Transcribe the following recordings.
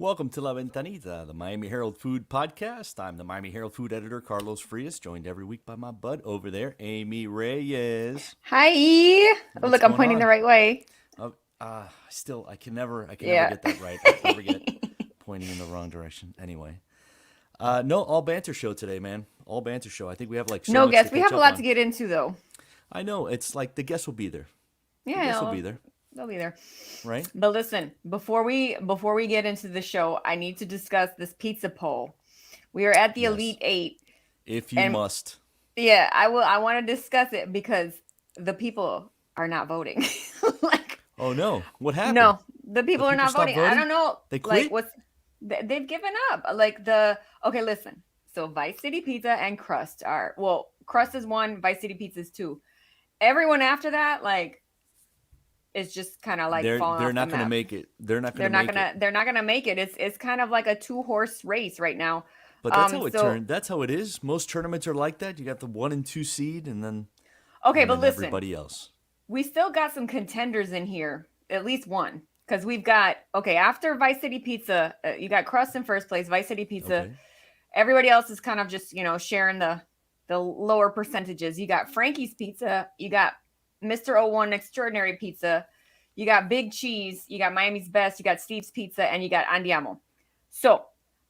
Welcome to La Ventanita, the Miami Herald food podcast. I'm the Miami Herald food editor, Carlos Frías, joined every week by my bud over there, Amy Reyes. Hi. Oh, What's look, I'm going pointing the on? right way. I can never Yeah. get that right. I never get pointing in the wrong direction. Anyway, no, all banter show today, man. All banter show. I think we have like so No much to guess. We catch have a up lot to on. get into, though. I know it's like the guests will be there. The Yeah, guests will be there, they'll be there. right? But listen, before we get into the show, I need to discuss this pizza poll. We are at the Yes. Elite Eight, If you and must. yeah, I will. I want to discuss it because the people are not voting. Like, Oh no, what happened? no, the The people are people not stopped voting. I voting? don't know. They Like, quit? they've given up. Okay, listen. So Vice City Pizza and Crust are Crust is one, Vice City Pizza is two. Everyone after that, like, is just kind of like falling They're off the not going to map. make it. They're not going to make it. They're not gonna make it. It's kind of like a two-horse race right now. But that's how it So turned. That's how it is. Most tournaments are like that. You got the 1 and 2 seed, and okay, but listen, everybody else. we still got some contenders in here, at least one, because we've got after Vice City Pizza, you got Crust in first place, Vice City Pizza. Okay. Everybody else is kind of just sharing the lower percentages. You got Frankie's Pizza, you got Mr. O1 Extraordinary Pizza, you got Big Cheese, you got Miami's Best, you got Steve's Pizza, and you got Andiamo. So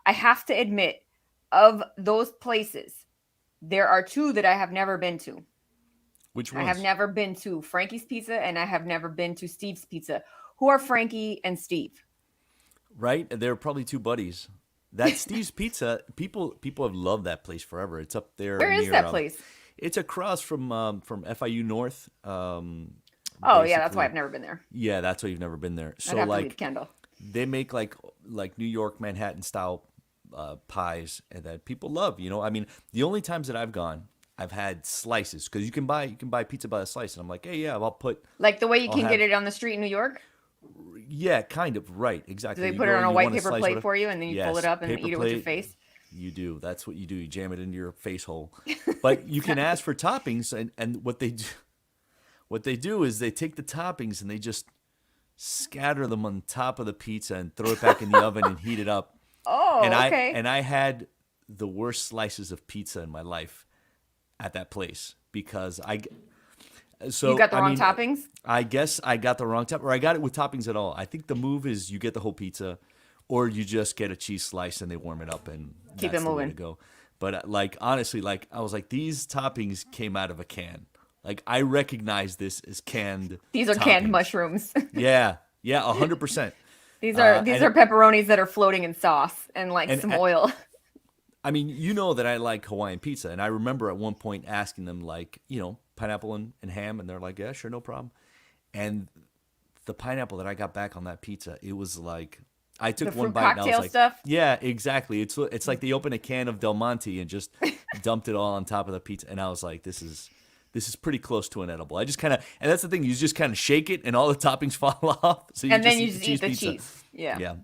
I have to admit, of those places, there are two that I have never been to. Which I ones? have never been to Frankie's Pizza, and I have never been to Steve's Pizza. Who are Frankie and Steve? Right? They're probably two buddies. That Steve's Pizza. People have loved that place forever. It's up there. Where is near, that place? It's across from FIU North. Oh yeah, that's why Basically. I've never been there. Yeah, that's why you've never been there. I'd So have to leave like Kendall. they make like New York Manhattan style pies and that people love. I mean, the only times that I've gone, I've had slices because you can buy pizza by the slice, and I'm like, hey, yeah, Like the way you I'll can have get it on the street in New York? yeah, kind of right, Do exactly. they You put it go, on a you white want paper slice, plate whatever. for you, and then you pull Yes, it up and paper eat it with your plate. face? You do. That's what you do. You jam it into your face hole. But you can ask for toppings, and what they do is they take the toppings and they just scatter them on top of the pizza and throw it back in the oven and heat it up. Oh, And okay. I had the worst slices of pizza in my life at that place because You got the I wrong mean, toppings? I guess I got the wrong top, or I got it with toppings at all. I think the move is you get the whole pizza, or you just get a cheese slice and they warm it up, and Keep that's it the way to moving. go. But like honestly, like I was like, these toppings came out of a can. Like I recognize this as canned. These are canned toppings. mushrooms. Yeah, 100%. These are And pepperonis that are floating in sauce and like and some oil. I mean, you know that I like Hawaiian pizza, and I remember at one point asking them like, pineapple and ham, and they're like, yeah, sure, no problem. And the pineapple that I got back on that pizza, it was like I The took one fruit bite and I was cocktail like, stuff. yeah, exactly. It's like they opened a can of Del Monte and just dumped it all on top of the pizza, and I was like, this is pretty close to an edible. I just kind of, and that's the thing, you just kind of shake it, and all the toppings fall off, so And then you eat just the eat the pizza. cheese. Yeah. Yeah.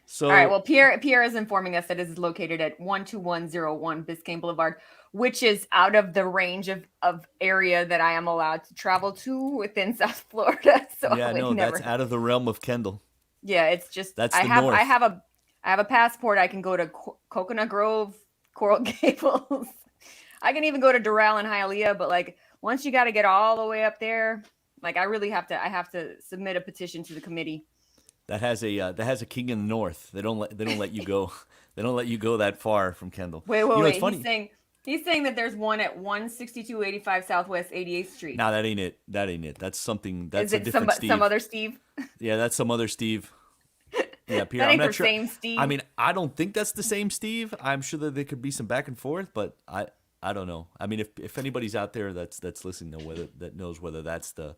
So All right. Well, Pierre is informing us that it is located at 12101 Biscayne Boulevard, which is out of the range of area that I am allowed to travel to within South Florida. So yeah, I would no, never. that's out of the realm of Kendall. Yeah, it's just That's I the have north. I have a passport. I can go to Coconut Grove, Coral Gables. I can even go to Doral and Hialeah, but like once you got to get all the way up there, like I have to submit a petition to the committee. That has a king in the north. They don't let you go. They don't let you go that far from Kendall. Wait. It's funny. He's saying that there's one at 16285 Southwest 88th Street. No, that ain't it. That ain't it. That's something. That's Is a it different Steve. some other Steve? Yeah, that's some other Steve. Yeah, Pierre. That I'm ain't not the sure. same Steve. I mean, I don't think that's the same Steve. I'm sure that there could be some back and forth, but I don't know. I mean, if anybody's out there that's listening that knows whether that's the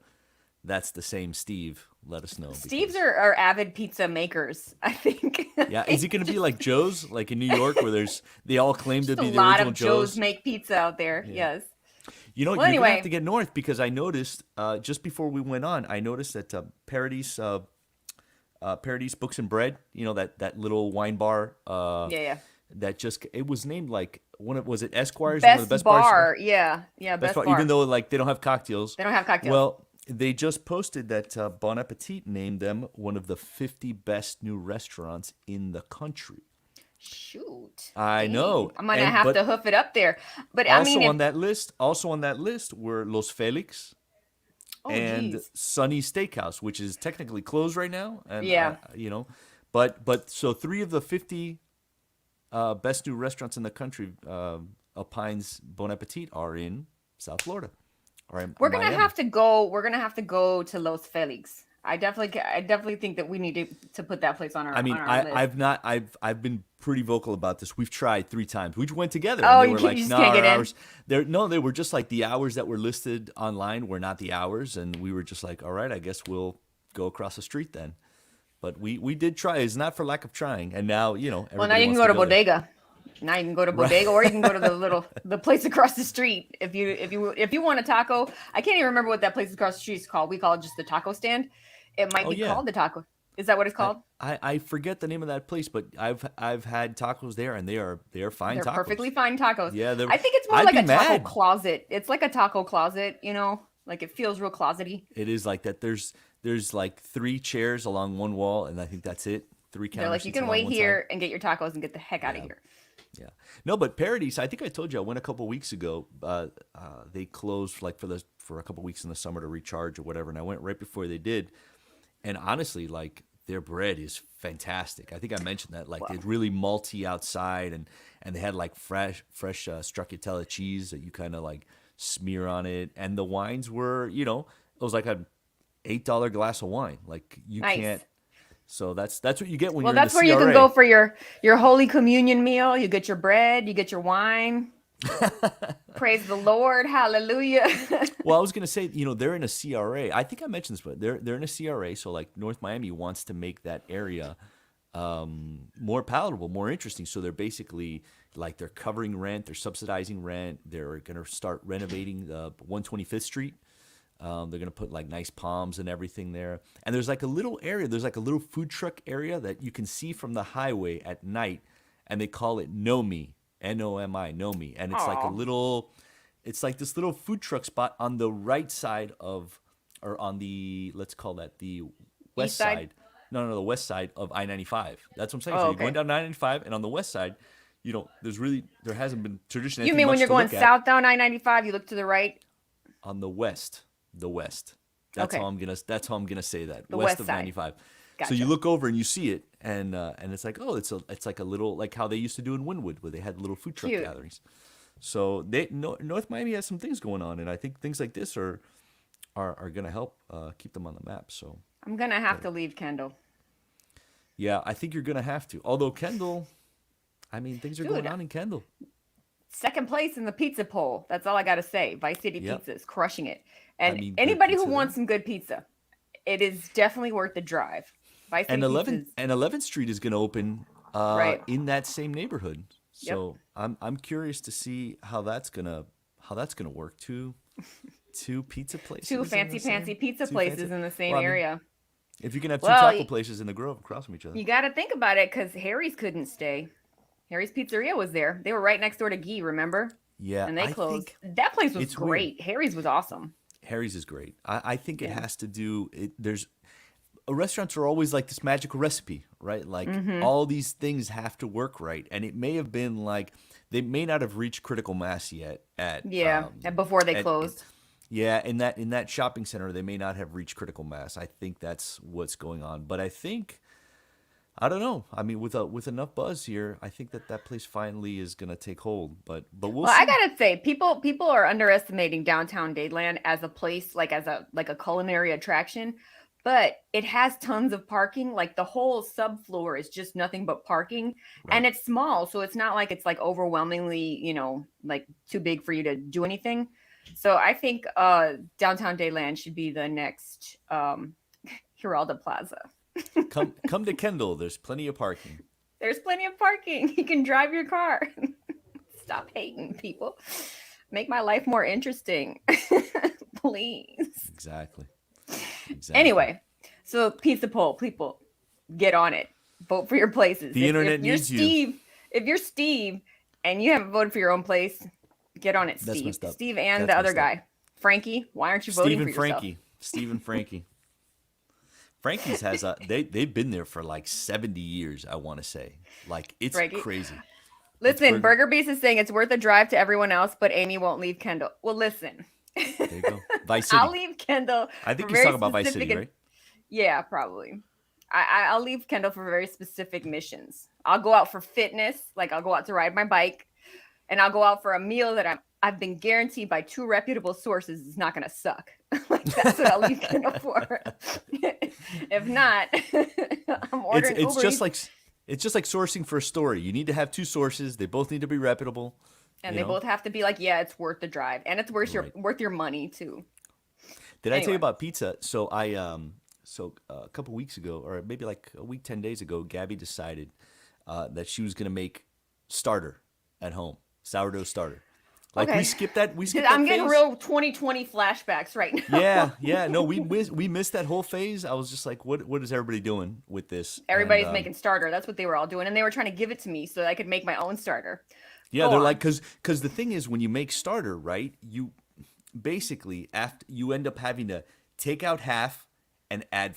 same Steve, let us know. Steves are avid pizza makers, I think. Yeah, is it going to be like Joe's, like in New York, where they all claim to Just be a the lot original of Joe's Joe's? make pizza out there. Yes. You're Well, gonna anyway. have to get north because I noticed just before we went on, I noticed that Paradise Books and Bread, that little wine bar. Yeah. That it was named like was it Esquire's, one of Best the best bar. bars? Yeah. Best Best bar, bar. even though like they don't have cocktails. They don't have cocktails. Well, They just posted that Bon Appetit named them one of the 50 best new restaurants in the country. Shoot. I Dang. know, I'm gonna and have to but hoof it up there. But I mean, also if on that list were Los Felix oh and geez, Sunny Steakhouse, which is technically closed right now, and yeah. but so 3 of the 50 best new restaurants in the country, opines Bon Appetit, are in South Florida or in We're gonna Miami. have to go. We're gonna have to go to Los Felix. I definitely think that we need to put that place I on mean, our list. I've been pretty vocal about this. We've tried 3 times. We went together, and Oh, they were you like, just "No, can't our get in. hours." They were just like the hours that were listed online were not the hours, and we were just like, "All right, I guess we'll go across the street then." But we did try. It's not for lack of trying, and now Well, now everybody you can wants go to to go there. Bodega. Now you can go to Right. Bodega, or you can go to the place across the street. If you want a taco, I can't even remember what that place across the street is called. We call it just the taco stand. It might Oh be yeah. called the taco. Is that what it's I, called? I forget the name of that place, but I've had tacos there, and they are fine They're perfectly tacos. fine tacos. Yeah, I think it's more I'd like be a taco mad. closet. It's like a taco closet, like it feels real closety. It is like that. There's like 3 chairs along one wall, and I think that's it. 3 They're counter like, you seats can along wait one side. here and get your tacos and get the heck out of Yeah, here. yeah. No, but Paradise. I think I told you I went a couple weeks ago. They closed like for a couple weeks in the summer to recharge or whatever, and I went right before they did. And honestly, like their bread is fantastic. I think I mentioned that. Like they're Wow. really malty outside, and they had like fresh stracciatella cheese that you kind of like smear on it. And the wines were, it was like a $8 glass of wine. Like you can't. Nice. So that's what you get when Well, you're in the that's where you can go CRA. for your Holy Communion meal. You get your bread, you get your wine. Praise the Lord. Hallelujah. Well, I was gonna say, they're in a CRA. I think I mentioned this, but they're in a CRA. So like North Miami wants to make that area more palatable, more interesting. So they're basically like they're covering rent, they're subsidizing rent. They're gonna start renovating the 125th Street. They're gonna put like nice palms and everything there. And there's like a little area. There's like a little food truck area that you can see from the highway at night, and they call it Nomi, Nomi, Nomi, and it's like a Oh, little. It's like this little food truck spot on the right side or on the, let's call that the east west side. side. No, the west side of I-95. That's what I'm saying. So Oh, you're going okay. down I-95, and on the west side, there hasn't been traditionally You anything mean when much you're to going look at south down I-95, you look to the right? on the west. Okay, That's how I'm gonna say that. the West west of side. 95. So you Gotcha. look over and you see it, and it's like, oh, it's like a little, like how they used to do in Wynwood, where they had little food truck Cute. gatherings. So North Miami has some things going on, and I think things like this are gonna help keep them on the map. So I'm gonna have but to leave Kendall. yeah, I think you're gonna have to. Although Kendall, I mean, things are going Dude, on in Kendall. second place in the pizza poll. That's all I gotta say. Vice City Yep. Pizza is crushing it. I And mean, good anybody who pizza there. wants some good pizza, it is definitely worth the drive. Vice And City Pizza 11 is and 11th Street is gonna open right. in that same neighborhood. Yep. So I'm curious to see how that's gonna work. Two pizza Two places in the fancy same pantsy pizza two fancy. places in the same Well, I mean, area. if you can have two Well, taco places in the Grove across from each other. you got to think about it because Harry's couldn't stay. Harry's Pizzeria was there. They were right next door to Guy, remember? Yeah, And they I closed. think That place was it's weird. great. Harry's was awesome. Harry's is great. I think it Yeah. has to do. There's restaurants are always like this magical recipe, right? Like Mm-hmm. all these things have to work right, and it may have been like they may not have reached critical mass yet Yeah. And before they at closed. yeah, in that shopping center they may not have reached critical mass. I think that's what's going on. But I think I don't know. I mean, with enough buzz here, I think that place finally is gonna take hold. But we'll Well, I see. gotta say, people are underestimating downtown Dadeland as a place, like as a culinary attraction, but it has tons of parking. Like the whole subfloor is just nothing but parking, and Right. it's small, so it's not like it's like overwhelmingly, like too big for you to do anything. So I think downtown Dadeland should be the next Giralda Plaza. Come to Kendall. There's plenty of parking. There's plenty of parking. You can drive your car. Stop hating people. Make my life more interesting. Please. Exactly. Exactly. Anyway, so pizza poll, people, get on it. Vote for your places. The internet needs you. If you're Steve and you haven't voted for your own place, get on it, That's Steve. messed up. Steve and That's the other messed up. guy. Frankie, why aren't you Steve voting for and yourself? Frankie. Steve and Frankie. Frankie's has they've been there for like 70 years, I want to say. Like, it's Frankie. crazy. Listen, Burger Beast is saying it's worth a drive to everyone else, but Amy won't leave Kendall. Well, listen. There you go. Vice City. I'll leave Kendall. I think he's talking about Vice City, right? Yeah, probably. I'll leave Kendall for very specific missions. I'll go out for fitness, like I'll go out to ride my bike, and I'll go out for a meal that I've been guaranteed by 2 reputable sources is not going to suck. Like, that's what I'll leave Kendall for. If not, I'm ordering it's Uber just Eats. it's just like sourcing for a story. You need to have 2 sources. They both need to be reputable. And they both have to be like, yeah, it's worth the drive, and it's worth Right. worth your money too. Did I tell you about pizza? So a couple weeks ago, or maybe like a week, 10 days ago, Gabby decided that she was gonna make starter at home, sourdough starter. Like, Okay. we skipped that. I'm getting real 2020 flashbacks right now. Yeah. No, we missed that whole phase. I was just like, what is everybody doing with this? Everybody's And, making starter. That's what they were all doing, and they were trying to give it to me so that I could make my own starter. Yeah, Go they're on. like, because the thing is, when you make starter, right, you basically after you end up having to take out half and add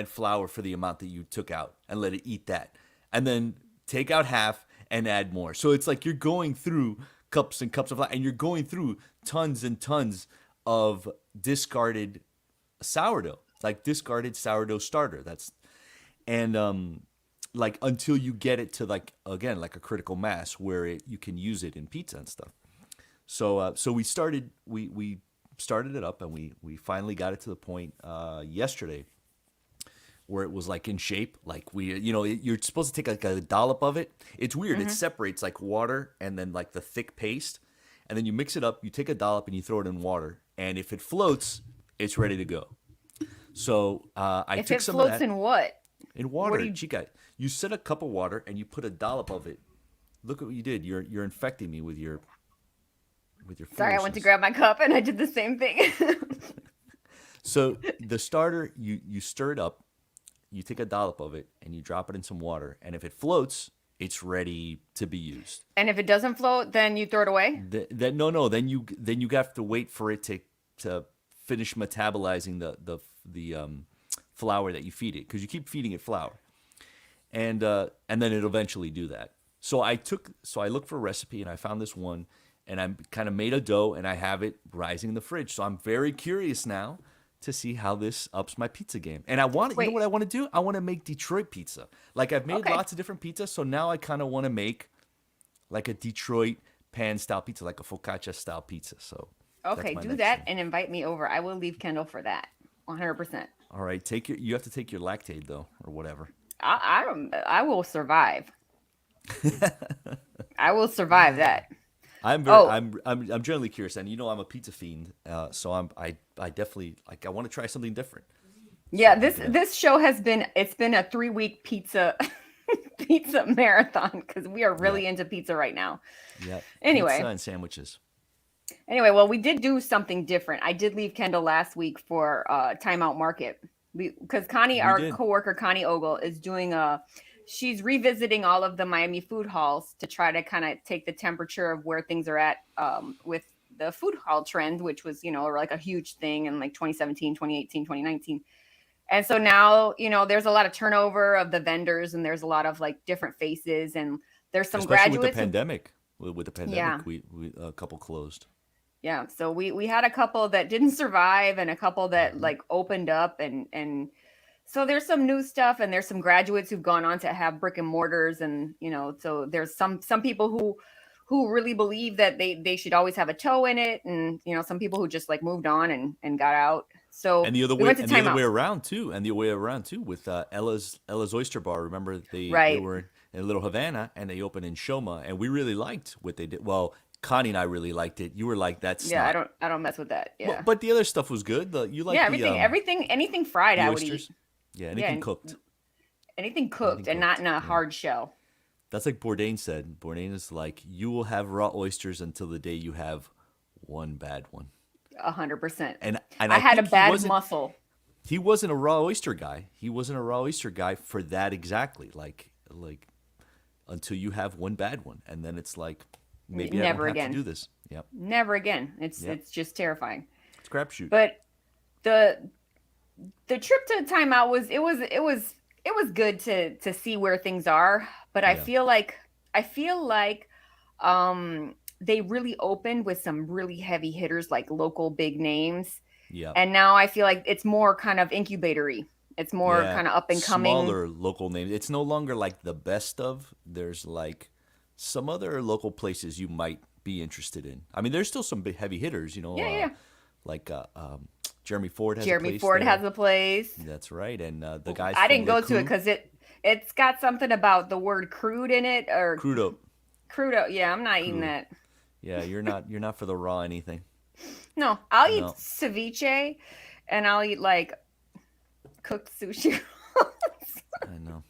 flour for the amount that you took out and let it eat that, and then take out half and add more. So it's like you're going through cups and cups of flour, and you're going through tons and tons of discarded sourdough, like discarded sourdough starter. Like, until you get it to, like, again, like a critical mass where you can use it in pizza and stuff. So we started it up, and we finally got it to the point yesterday where it was like in shape. Like, you're supposed to take like a dollop of it. It's weird. It separates like water and then like the thick paste, and then you mix it up. You take a dollop and you throw it in water, and if it floats, it's ready to go. So I If took it some of floats that. in what? In water, do you- chica. You set a cup of water and you put a dollop of it. Look at what you did. You're infecting me with your Sorry, I went to foolishness. grab my cup and I did the same thing. So the starter, you stir it up. You take a dollop of it and you drop it in some water. And if it floats, it's ready to be used. And if it doesn't float, then you throw it away. No. Then you have to wait for it to finish metabolizing the flour that you feed it, because you keep feeding it flour. And then it'll eventually do that. So I looked for a recipe and I found this one, and I kind of made a dough and I have it rising in the fridge. So I'm very curious now to see how this ups my pizza game. And you know what I want to do? I want to make Detroit pizza. Like, I've made lots of different pizzas, so now I kind of want to make like a Detroit pan style pizza, like a focaccia style pizza. So Okay, that's my do next that thing. and invite me over. I will leave Kendall for that. 100%. All right, you have to take your Lactaid though, or whatever. I will survive. I will survive that. I'm generally curious, and I'm a pizza fiend, so I definitely, like, I want to try something different. Yeah, this show it's been a 3-week pizza marathon because we are really into pizza right now. Yeah. Anyway. Pizza and sandwiches. Anyway, well, we did do something different. I did leave Kendall last week for Timeout Market because Connie, our coworker Connie Ogle, is doing she's revisiting all of the Miami food halls to try to kind of take the temperature of where things are at with the food hall trend, which was, like a huge thing in like 2017, 2018, 2019. And so now, there's a lot of turnover of the vendors, and there's a lot of like different faces, and there's some Especially graduates. with the pandemic. With the pandemic, we a couple closed. Yeah, so we had a couple that didn't survive and a couple that like opened up, and so there's some new stuff, and there's some graduates who've gone on to have brick and mortars, and so there's some people who really believe that they should always have a toe in it, and some people who just like moved on and got out. So And the other we way, went to and the other timeout. way around too, with Ella's Oyster Bar. Remember they were in Little Havana, and they opened in Shoma, and we really liked what they did. Well, Connie and I really liked it. You were like, that's Yeah, not... I don't mess with that. Yeah, But the other stuff was good. You like anything fried, the I would oysters? eat. Yeah, anything cooked. Anything cooked and not in a hard shell. That's like Bourdain said. Bourdain is like, you will have raw oysters until the day you have one bad one. 100%. And I had a think bad muscle. He wasn't a raw oyster guy. He wasn't a raw oyster guy for that exactly. Like until you have one bad one, and then it's like, maybe I don't have to do this. Yep. Never again. It's just terrifying. It's a crapshoot. But the the trip to timeout was good to see where things are, but Yeah. I feel like they really opened with some really heavy hitters like local big names, Yeah. and now I feel like it's more kind of incubatory. It's more Yeah. kind of up and coming. Smaller local names. It's no longer like the best of. There's like some other local places you might be interested in. I mean, there's still some big heavy hitters, Yeah, yeah. like Jeremy Ford has a Jeremy place Ford there. has a place. That's right. And the guys I from didn't Le go to it Coup, because it's got something about the word crude in it or Crudo. crudo. Yeah, I'm not eating Crude. that. Yeah, you're not for the raw anything. No, I'll eat No, ceviche, and I'll eat like cooked sushi. I know.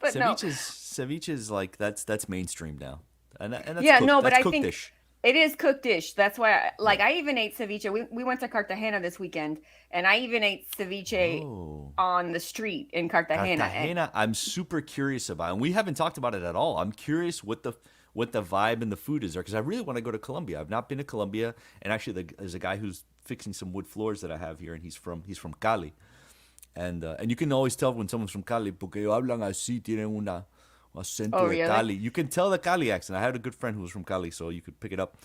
But no, Ceviche's like that's mainstream now, and that's yeah, cooked. no, but That's I cooked think dish. it is cooked dish. That's why, Yeah. I even ate ceviche. We went to Cartagena this weekend, and I even ate ceviche Oh, on the street in Cartagena. And Cartagena. I'm super curious about, and we haven't talked about it at all. I'm curious what the vibe and the food is there because I really want to go to Colombia. I've not been to Colombia, and actually, there's a guy who's fixing some wood floors that I have here, and he's from Cali, and you can always tell when someone's from Cali porque ellos hablan así, tienen un acento oh, de really? Cali. You can tell the Cali accent. I had a good friend who was from Cali, so you could pick it up.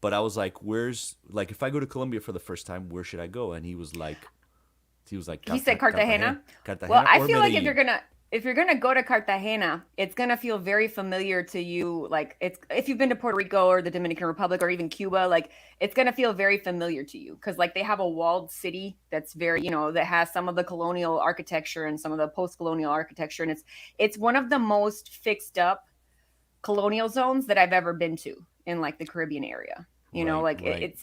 But I was like, if I go to Colombia for the first time, where should I go? And he was like, He said Cartagena. Well, Cartagena I or feel like Medellin. if you're gonna go to Cartagena, it's gonna feel very familiar to you. Like it's if you've been to Puerto Rico or the Dominican Republic or even Cuba, like it's gonna feel very familiar to you because like they have a walled city that's very that has some of the colonial architecture and some of the post-colonial architecture, and it's one of the most fixed up colonial zones that I've ever been to in like the Caribbean area. Right, Like right.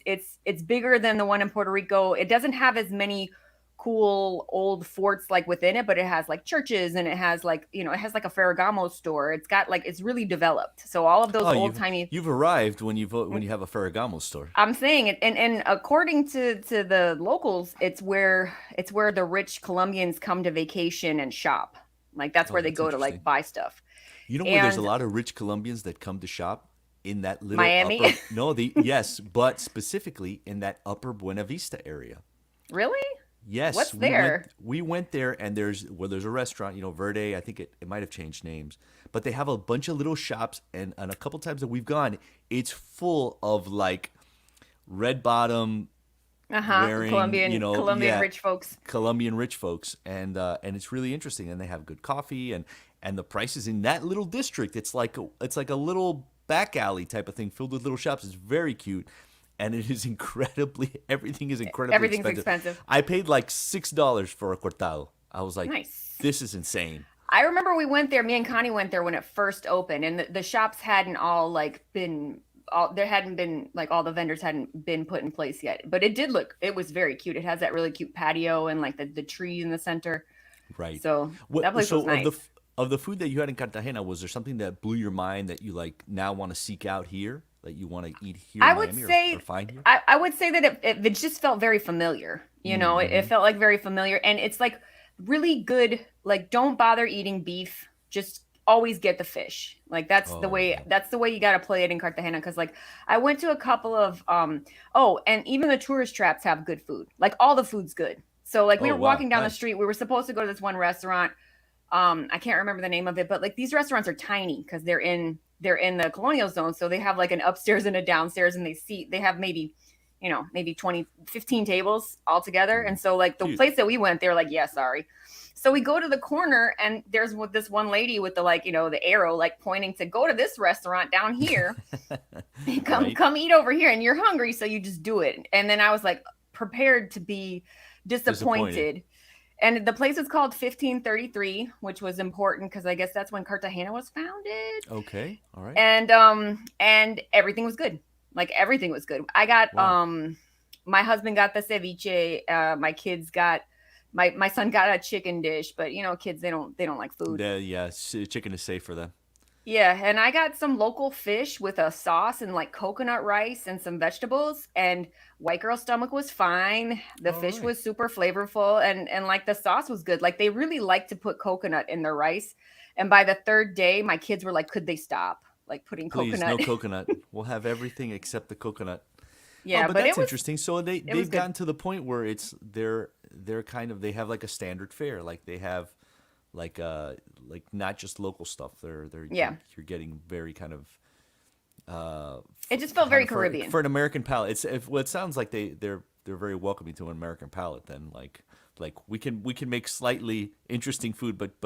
it's bigger than the one in Puerto Rico. It doesn't have as many cool old forts like within it, but it has like churches and it has like it has like a Ferragamo store. It's got like it's really developed. So all of those Oh, old you've timey. you've arrived when you have a Ferragamo store. I'm saying it, and according to the locals, it's where the rich Colombians come to vacation and shop. Like that's Oh, where they that's go to like interesting. buy stuff. You know where there's a And lot of rich Colombians that come to shop in that little Miami, upper no, the yes, but specifically in that upper Buena Vista area. really? Yes, What's we went there? we went there and there's a restaurant, Verde, I think it might have changed names. But they have a bunch of little shops and a couple times that we've gone, it's full of like red bottom Uh-huh. wearing, Colombian yeah, rich folks. Colombian rich folks, and it's really interesting. And they have good coffee, and the prices in that little district. It's like a little back alley type of thing filled with little shops. It's very cute, and it is incredibly everything is incredibly Everything's expensive. expensive. I paid like $6 for a cortado. I was like, Nice. this is insane. I remember we went there. Me and Connie went there when it first opened, and the shops hadn't all like been all there hadn't been like all the vendors hadn't been put in place yet. But it was very cute. It has that really cute patio and like the tree in the center. Right. So that What place was so of the nice. of the food that you had in Cartagena, was there something that blew your mind that you like now want to seek out here, that you want to eat here in I would Miami or say find here? I would say that it just felt very familiar. It Mm-hmm. felt like very familiar, and it's like really good. Like, don't bother eating beef. Just always get the fish. Like that's the Oh way. yeah. That's the way you got to play it in Cartagena. Because like I went to a couple of oh, and even the tourist traps have good food. Like all the food's good. So like we Oh were wow. walking down the Nice. street. We were supposed to go to this one restaurant. I can't remember the name of it, but like these restaurants are tiny because they're in the colonial zone, so they have like an upstairs and a downstairs, and they have maybe 20, 15 tables all together. Ooh, And so like the cute. place that we went, they're like, yeah, sorry. So we go to the corner and there's this one lady with the the arrow like pointing to go to this restaurant down here. come Right. come eat over here, and you're hungry, so you just do it. And then I was like prepared to be Disappointed. disappointed. And the place is called 1533, which was important because I guess that's when Cartagena was founded. Okay. All right. And everything was good. Like everything was good. I got Wow. my husband got the ceviche. My kids got my son got a chicken dish, but kids they don't like food. Yeah. Chicken is safe for them. Yeah, and I got some local fish with a sauce and like coconut rice and some vegetables, and white girl stomach was fine. The All fish right. was super flavorful, and like the sauce was good. Like they really like to put coconut in their rice. And by the third day, my kids were like, could they stop like putting Please, no coconut? coconut. We'll have everything except the coconut. Oh, Yeah, but but that's interesting. So it was they've good. gotten to the point where they're kind of they have like a standard fare. Like they have like not just local stuff. Yeah. You're getting very kind of It just felt kind very of for Caribbean. an American palate. Well, it sounds like they're very welcoming to an American palate. Then like we can make slightly interesting food, but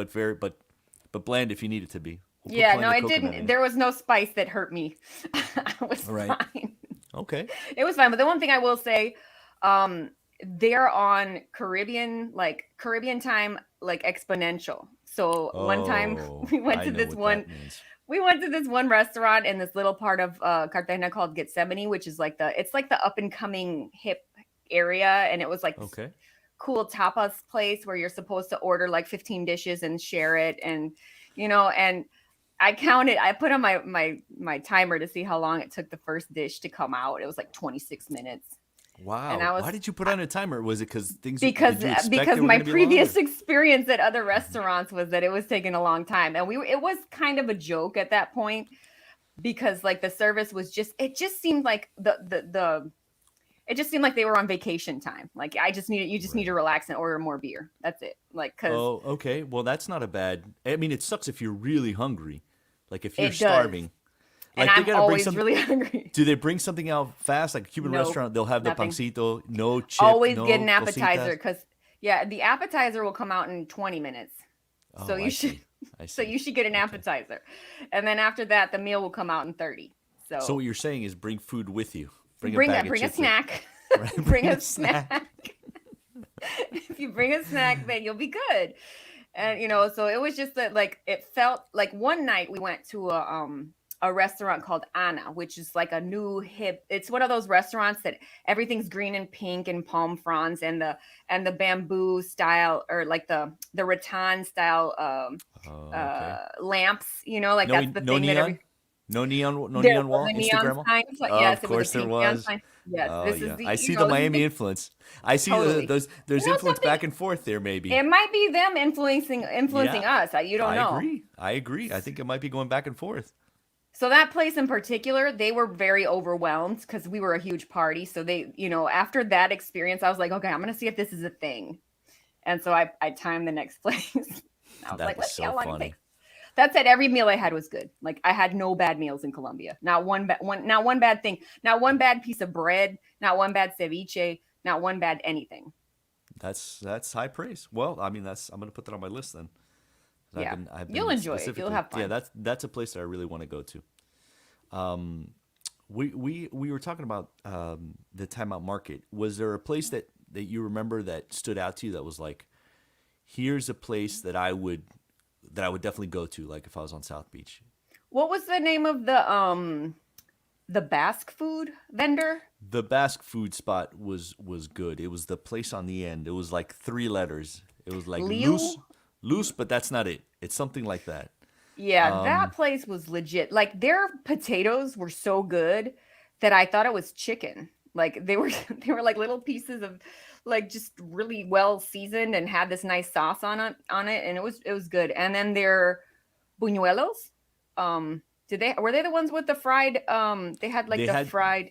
bland if you need it to be. We'll put Yeah, no, plenty of it coconut didn't. in. There was no spice that hurt me. I was All right. fine. Okay. It was fine. But the one thing I will say, um, they're on Caribbean time, like exponential. So one time Oh, we went I to know this what one that means. we went to this one restaurant in this little part of Cartagena called Gethsemane, which is like the up and coming hip area, and it was like this Okay. cool tapas place where you're supposed to order like 15 dishes and share it, and and I put on my timer to see how long it took the first dish to come out. It was like 26 minutes. And Wow. I was Why did you put on a timer? Was it because because did you expect because they were my going to be long? previous experience at other restaurants was that it was taking a long time, and it was kind of a joke at that point because like the service was just it just seemed like the it just seemed like they were on vacation time. Like you just need Right. to relax and order more beer. That's it. Like cuz Oh, okay. Well, that's not a bad. I mean, it sucks if you're really hungry. Like if you're it does. starving. And Like they I'm got to bring always some. really hungry. Do they bring something out fast? Like a Cuban No, restaurant, they'll have the nothing. pancito, no chip, Always get no an appetizer cositas. because yeah, the appetizer will come out in 20 minutes. So Oh, you I should see. I so see. you should get an Okay. appetizer. And then after that the meal will come out in 30. So So what you're saying is bring food with you. Bring a bag of bring a chips with. snack. Right? Bring Bring a a snack. snack. If you bring a snack, then you'll be good. And so it was just that like it felt like one night we went to a restaurant called Anna, which is like a new hip. It's one of those restaurants that everything's green and pink and palm fronds and the bamboo style or like the rattan style Oh, okay. lamps. Like No, that's the no thing that neon, no there neon was wall, a neon Instagram. sign. So Of yes, it was a course there pink neon was. sign. Yes, Oh this is yeah, the I see the this is Miami the influence. I see totally. there's influence Something. back and forth there maybe. It might be them influencing Yeah, us. You don't I know. agree. I agree. I think it might be going back and forth. So that place in particular, they were very overwhelmed because we were a huge party. So they, after that experience, I was like, okay, I'm gonna see if this is a thing. And so I timed the next place. I was That like, is let's see so how long it funny. takes. That said, every meal I had was good. Like I had no bad meals in Colombia. Not one bad thing. Not one bad piece of bread. Not one bad ceviche. Not one bad anything. That's high praise. Well, I mean I'm gonna put that on my list then. Yeah, I've you'll been enjoy it. You'll specifically have yeah fun. that's a place that I really want to go to. Um, we were talking about the timeout market. Was there a place that you remember that stood out to you that was like, here's a place that I would definitely go to, like if I was on South Beach. What was the name of the Basque food vendor? The Basque food spot was good. It was the place on the end. It was like three letters. It was like Liu? loose, but that's not it. It's something like that. Yeah, that Um, place was legit. Like their potatoes were so good that I thought it was chicken. Like they were they were like little pieces of like just really well seasoned and had this nice sauce on it and it was good. And then their buñuelos, did they were they the ones with the fried they had like they the had fried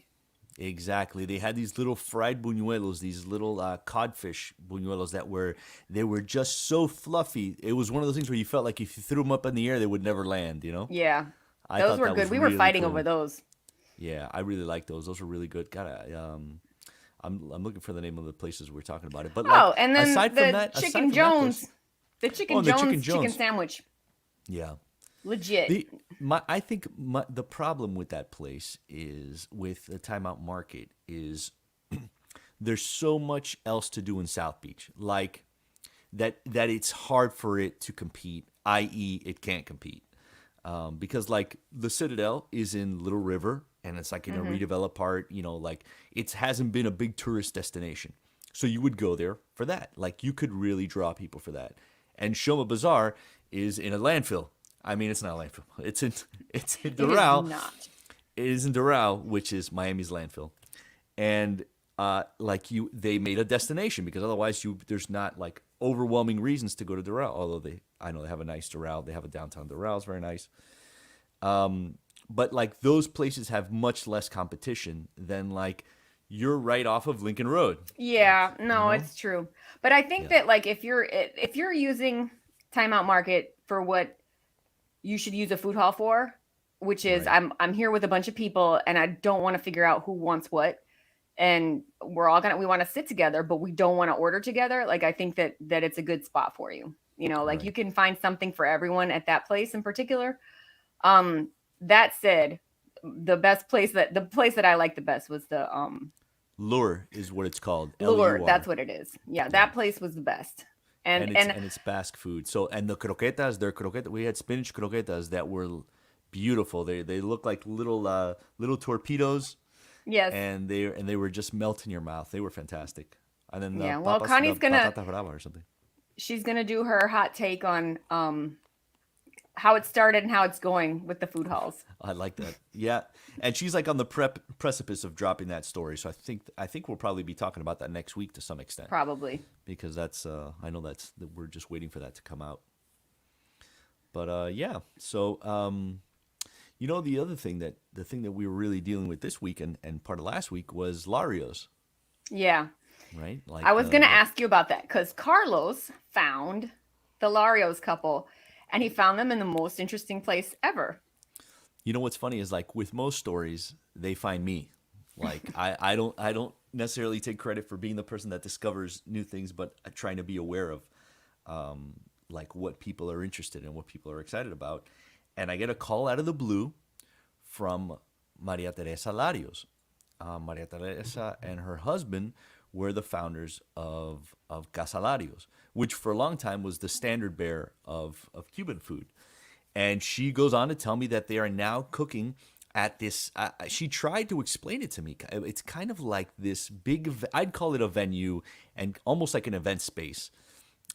exactly. They had these little fried buñuelos, these little codfish buñuelos they were just so fluffy. It was one of those things where you felt like if you threw them up in the air, they would never land. You know. yeah. I Those thought were that good. was We were really fighting over cool. those. Yeah, I really like those. Those were really good. I'm looking for the name of the places we're talking about it. But like Oh, and then aside from that, The oh, Chicken and the Chicken Jones chicken Jones. sandwich. Yeah. Legit. I think the problem with that place is with the timeout market is there's so much else to do in South Beach, like that it's hard for it to compete, i.e., it can't compete. Because like the Citadel is in Little River and it's like in a Hmm. redeveloped part, like it hasn't been a big tourist destination. So you would go there for that. Like you could really draw people for that. And Shoma Bazaar is in a landfill. I mean, it's not a landfill. It's in It is Doral. not. It is in Doral, which is Miami's landfill. And they made a destination because otherwise there's not like overwhelming reasons to go to Doral. Although I know they have a nice Doral. They have a downtown Doral. It's very nice. But like those places have much less competition than like you're right off of Lincoln Road. Yeah, You no, know? it's true. But I think Yeah. that like if you're using Timeout Market for what you should use a food hall for, which is Right. I'm here with a bunch of people and I don't want to figure out who wants what, and we want to sit together but we don't want to order together. Like I think that it's a good spot for you. You know, like you Right. can find something for everyone at that place in particular. That said, the place that I liked the best was the Lure is what it's called. Lure. That's Lur. what it is. Yeah, Yeah. that place was the best. And And and it's Basque food. So and the croquetas, their croquetas, we had spinach croquetas that were beautiful. They look like little torpedoes, yes, and they were just melt in your mouth. They were fantastic. And then yeah. Well, papas, the Connie's gonna patata brava or something. she's gonna do her hot take on how it started and how it's going with the food halls. I like that. Yeah, and she's like on the precipice of dropping that story. So I think we'll probably be talking about that next week to some extent Probably. because that's I know that we're just waiting for that to come out. But yeah, so you know the thing that we were really dealing with this week and part of last week was Larios, Yeah. right? I Like was gonna the ask you about that because Carlos found the Larios couple and he found them in the most interesting place ever. you know what's funny is like with most stories they find me. Like I don't necessarily take credit for being the person that discovers new things, but trying to be aware of like what people are interested in, what people are excited about. And I get a call out of the blue from Maria Teresa Larios. Maria Teresa and her husband were the founders of Casa Larios, which for a long time was the standard bearer of Cuban food. And she goes on to tell me that they are now cooking at this. She tried to explain it to me. It's kind of like this big, I'd call it a venue and almost like an event space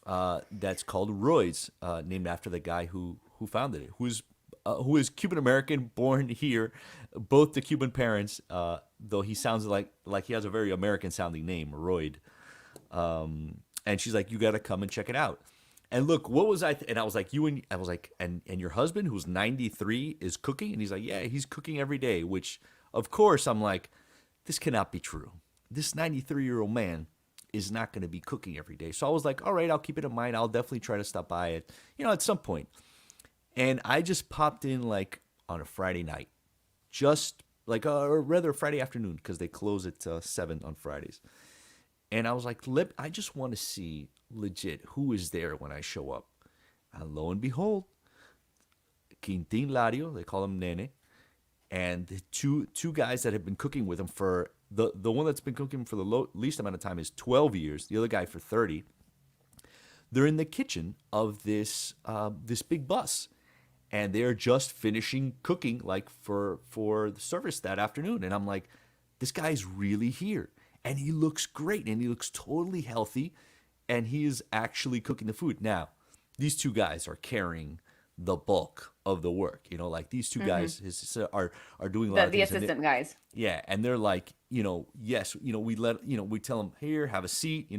that's called Roy's, named after the guy who founded it, who is Cuban American, born here, both the Cuban parents, though he sounds like he has a very American sounding name, Royd. And she's like, you got to come and check it out. And look, what was and I was like, I was like, and your husband who's 93 is cooking? And he's like, yeah, he's cooking every day, which of course I'm like, this cannot be true. This 93-year-old man is not going to be cooking every day. So I was like, all right, I'll keep it in mind. I'll definitely try to stop by it, at some point. And I just popped in like on a Friday night, just like, or rather Friday afternoon, because they close at 7 on Fridays. And I was like, I just want to see legit who is there when I show up. And lo and behold, Quintin Lario, they call him Nene, and the two guys that have been cooking with him for the one that's been cooking for the least amount of time is 12 years. The other guy for 30. They're in the kitchen of this big bus, and they're just finishing cooking like for the service that afternoon. And I'm like, this guy's really here, and he looks great, and he looks totally healthy, and he is actually cooking the food. Now, these two guys are carrying the bulk of the work. Like these two guys are doing a lot of The things. assistant guys. Yeah, and they're like, yes, we tell him here, have a seat,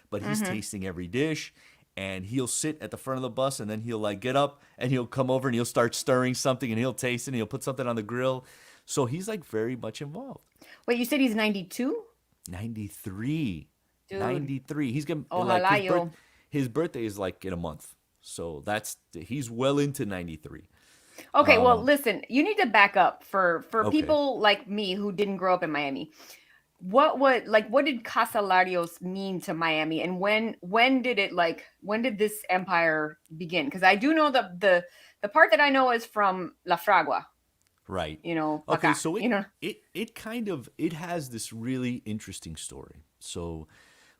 but he's tasting every dish, and he'll sit at the front of the bus, and then he'll like get up and he'll come over and he'll start stirring something, and he'll taste it, and he'll put something on the grill. So he's like very much involved. Wait, you said he's 92? 93. Dude. 93. He's gonna Ojalá like yo. his birthday is like in a month. So he's well into 93. Okay, well, listen, you need to back up for Okay. people like me who didn't grow up in Miami. What did Casa Larios mean to Miami, and when did this empire begin? Because I do know the part that I know is from La Fragua. Right. Okay, So it has this really interesting story. So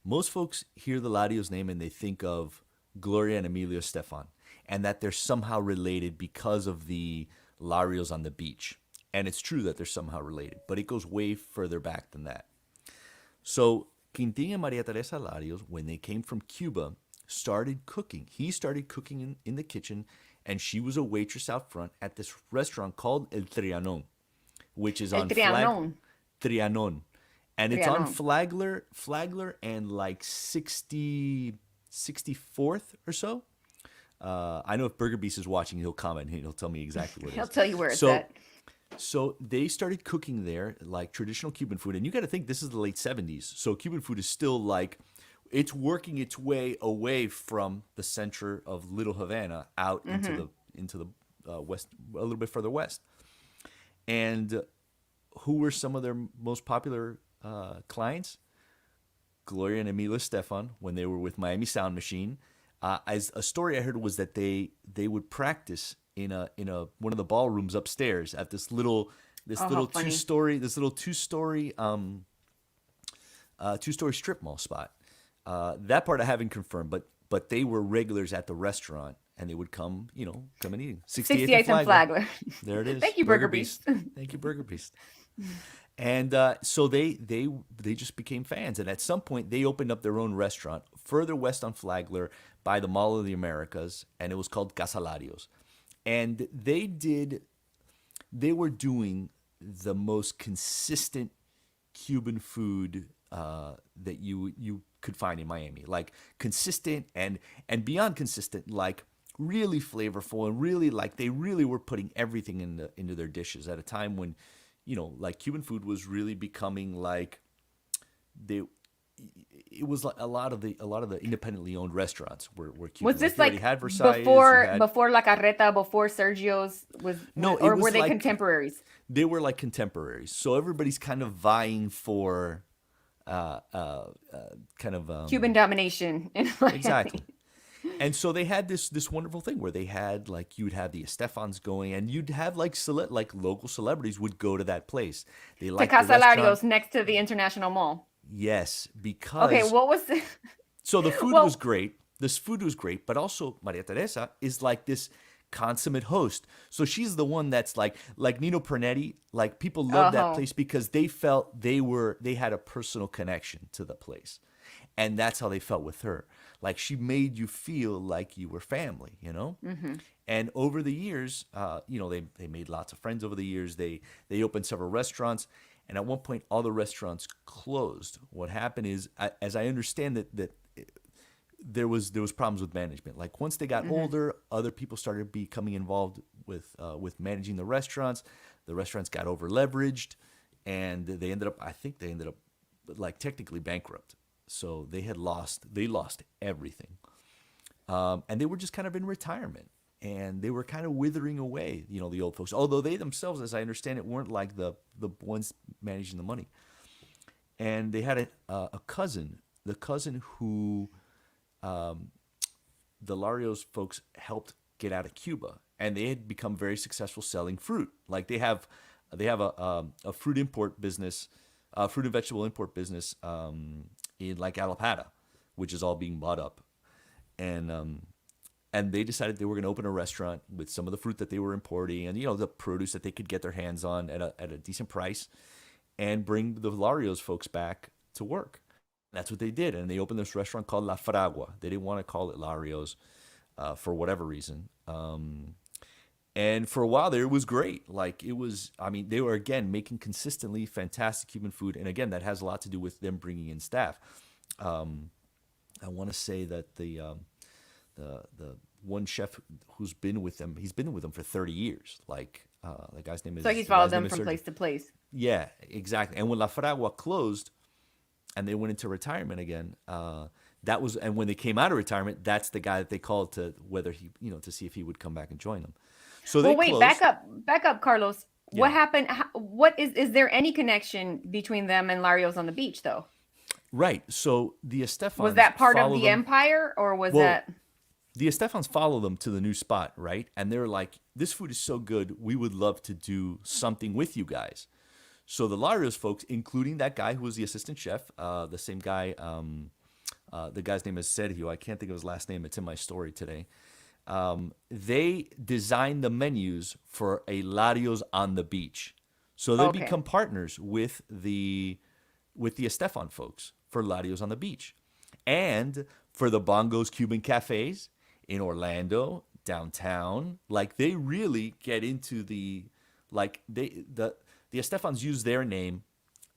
most folks hear the Larios name and they think of Gloria and Emilio Estefan, and that they're somehow related because of the Larios on the beach. And it's true that they're somehow related, but it goes way further back than that. So Quintin and Maria Teresa Larios, when they came from Cuba, started cooking. He started cooking in the kitchen, and she was a waitress out front at this restaurant called El Trianon, which is on Trianon. And it's on Flagler and like 64th or so. I know if Burger Beast is watching, he'll comment. He'll tell me exactly what it is. He'll tell you where it's at. So they started cooking there like traditional Cuban food, and you got to think this is the late '70s. So Cuban food is still like it's working its way away from the center of Little Havana out into the west, a little bit further west. And who were some of their most popular clients? Gloria and Emilio Estefan when they were with Miami Sound Machine. As a story I heard was that they would practice in a one of the ballrooms upstairs at this little how funny. two-story strip mall spot. That part I haven't confirmed, but they were regulars at the restaurant and they would come and eat. 68th and Flagler. There it is. Thank you, Burger Beast. Thank you, Burger Beast. And so they just became fans, and at some point they opened up their own restaurant further west on Flagler by the Mall of the Americas, and it was called Casalarios. And they were doing the most consistent Cuban food that you could find in Miami, like consistent and beyond consistent, like really flavorful and really like they really were putting everything into their dishes at a time when like Cuban food was really becoming like it was like a lot of the independently owned restaurants were Cuban. Was this like like had Versailles, before La Carreta, before Sergio's No, or it was were they like, contemporaries? They were like contemporaries. So everybody's kind of vying for Cuban domination in Miami. Exactly. And so they had this wonderful thing where they had like you'd have the Estefans going, and you'd have like local celebrities would go to that place. They To liked the Casalarios restaurant. next to the International Mall. Yes, because Okay, what was the so the food Well- was great. This food was great, but also Maria Teresa is like this consummate host. So she's the one that's like Nino Pernetti. Like people loved that place because they felt they had a personal connection to the place, and that's how they felt with her. Like she made you feel like you were family, And over the years, they made lots of friends over the years. They opened several restaurants, and at one point, all the restaurants closed. What happened is, as I understand that there was problems with management. Like once they got older, other people started becoming involved with managing the restaurants. The restaurants got over leveraged, and they ended up like technically bankrupt. So they lost everything, and they were just kind of in retirement, and they were kind of withering away. The old folks, although they themselves, as I understand it, weren't like the ones managing the money. And they had a cousin, the cousin who the Larios folks helped get out of Cuba, and they had become very successful selling fruit. Like they have a fruit import business, fruit and vegetable import business in like Alapata, which is all being bought up, and they decided they were going to open a restaurant with some of the fruit that they were importing and the produce that they could get their hands on at a decent price, and bring the Larios folks back to work. That's what they did, and they opened this restaurant called La Fragua. They didn't want to call it Larios for whatever reason. And for a while there, it was great. Like it was, they were again making consistently fantastic Cuban food, and again, that has a lot to do with them bringing in staff. I want to say that the one chef who's been with them, he's been with them for 30 years. Like the guy's name is. So he's followed them from place to place. Yeah, exactly. And when La Fragua closed, and they went into retirement again, that was, and when they came out of retirement, that's the guy that they called to whether he, to see if he would come back and join them. So they closed. Back up, Carlos. Yeah. What happened? What is there any connection between them and Larios on the Beach, though? Right. So the Estefans Was that part of follow the them. empire, or was Well, that? The Estefans follow them to the new spot, right? And they're like, this food is so good, we would love to do something with you guys. So the Larios folks, including that guy who was the assistant chef, the same guy, the guy's name is Sergio. I can't think of his last name. It's in my story today. They designed the menus for a Larios on the beach. So they become partners with the Estefan folks for Larios on the beach. And for the Bongos Cuban cafes in Orlando, downtown, like they really get into the Estefans use their name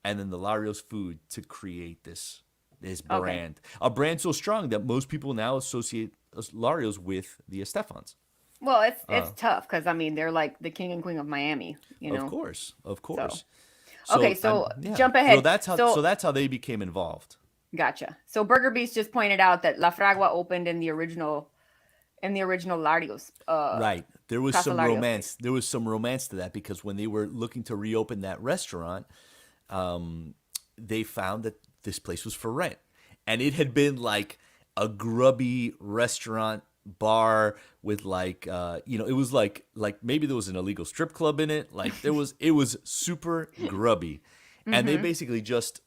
and then the Larios food to create this brand. A brand so strong that most people now associate Larios with the Estefans. Well, it's tough because I mean they're like the king and queen of Miami, you Of know. course, of So course. okay, So so yeah. jump ahead. So So that's how they became involved. gotcha. So Burger Beast just pointed out that La Fragua opened in the original Larios, Right. There was Casa some Larios place. romance. There was some romance to that because when they were looking to reopen that restaurant, they found that this place was for rent, and it had been like a grubby restaurant bar with like it was like maybe there was an illegal strip club in it. Like it was super grubby, and they Mm-hmm. basically just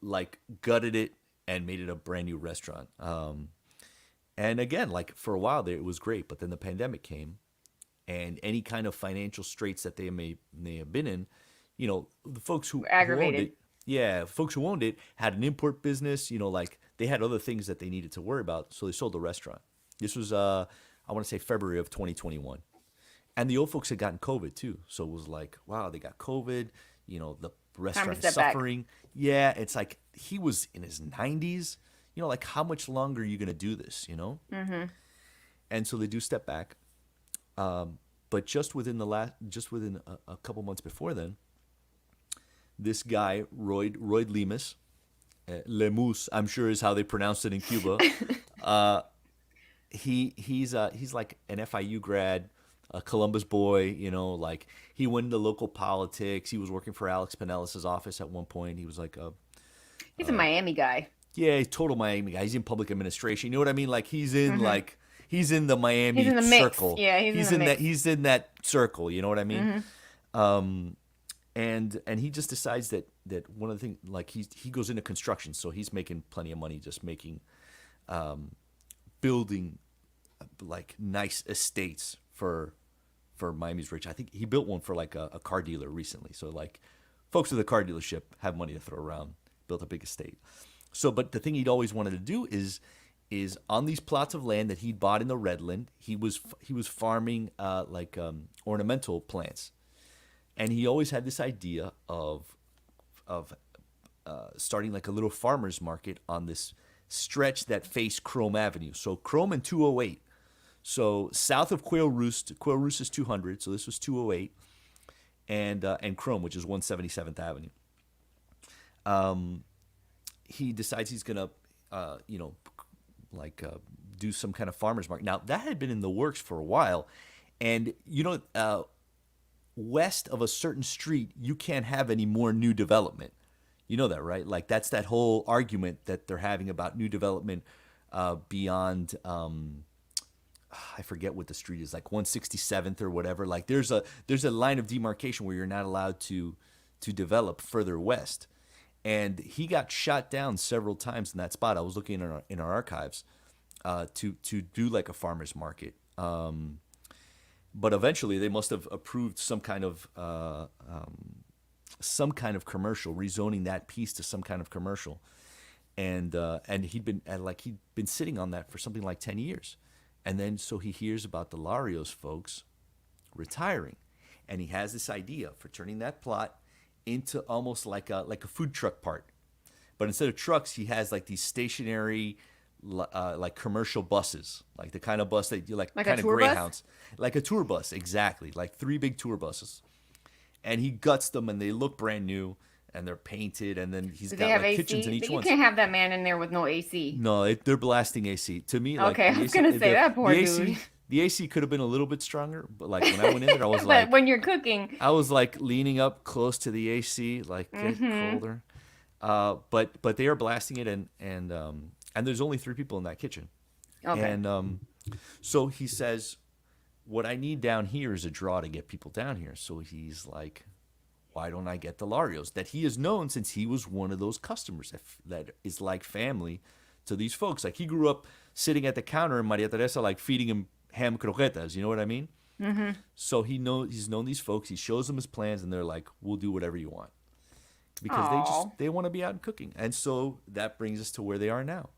like gutted it and made it a brand new restaurant. And again, like for a while there, it was great, but then the pandemic came, and any kind of financial straits that they may have been in, the folks who owned Aggravated. it, yeah, folks who owned it had an import business, like they had other things that they needed to worry about, so they sold the restaurant. This was I want to say February of 2021, and the old folks had gotten COVID too, so it was like, wow, they got COVID, the Time to restaurant is step back. suffering. Yeah, it's like he was in his 90s. Like how much longer are you gonna do this? Mm-hmm. And so they do step back. But just within a couple months before then, this guy Royd Lemus, Lemus, I'm sure is how they pronounced it in Cuba. Uh, he's like an FIU grad, a Columbus boy. Like he went into local politics. He was working for Alex Pinellas' office at one point. He was like a He's a Miami guy. yeah, he's total Miami guy. He's in public administration. You know what I mean? Like Mm-hmm. he's in the He's in Miami the mix. circle. Yeah, he's in the mix. He's in that circle. You know what I mean? Mm-hmm. Um, and he just decides that one of the things, like he goes into construction, so he's making plenty of money just making building like nice estates for Miami's rich. I think he built one for like a car dealer recently. So like folks with a car dealership have money to throw around. Built a big estate. So, but the thing he'd always wanted to do is on these plots of land that he'd bought in the Redland, he was farming ornamental plants, and he always had this idea of starting like a little farmers market on this stretch that faced Chrome Avenue. So Chrome and 208. So south of Quail Roost is 200, so this was 208, and Chrome, which is 177th Avenue. He decides he's gonna, do some kind of farmers market. Now that had been in the works for a while, and west of a certain street, you can't have any more new development. You know that, right? Like that's that whole argument that they're having about new development beyond. I forget what the street is, like 167th or whatever. Like there's a line of demarcation where you're not allowed to develop further west. And he got shot down several times in that spot. I was looking in our archives to do like a farmer's market. But eventually they must have approved some kind of commercial, rezoning that piece to some kind of commercial. And he'd been sitting on that for something like 10 years. And then so he hears about the Larios folks retiring, and he has this idea for turning that plot into almost like a food truck park. But instead of trucks, he has like these stationary like commercial buses, like the kind of bus that you like Like a kind of tour bus? Greyhounds, like a tour bus, exactly, like 3 big tour buses. And he guts them, and they look brand new, and they're painted, and then he's Do they got have like kitchens in AC? each You one. can't have that man in there with no AC. No, they're blasting AC. To me, like Okay, I the was AC, gonna say that poor the dude. AC, the AC could have been a little bit stronger. But like when I went in there, But when you're cooking, I was like leaning up close to the AC, like get mm-hmm. colder. But they are blasting it, and there's only 3 people in that kitchen, Okay. and so he says, what I need down here is a draw to get people down here. So he's like, why don't I get the Larios that he has known since he was one of those customers that is like family to these folks. Like he grew up sitting at the counter and Maria Teresa like feeding him ham croquetas. You know what I mean? Mm-hmm. So he's known these folks. He shows them his plans, and they're like, we'll do whatever you want, because Oh. they want to be out and cooking. And so that brings us to where they are now,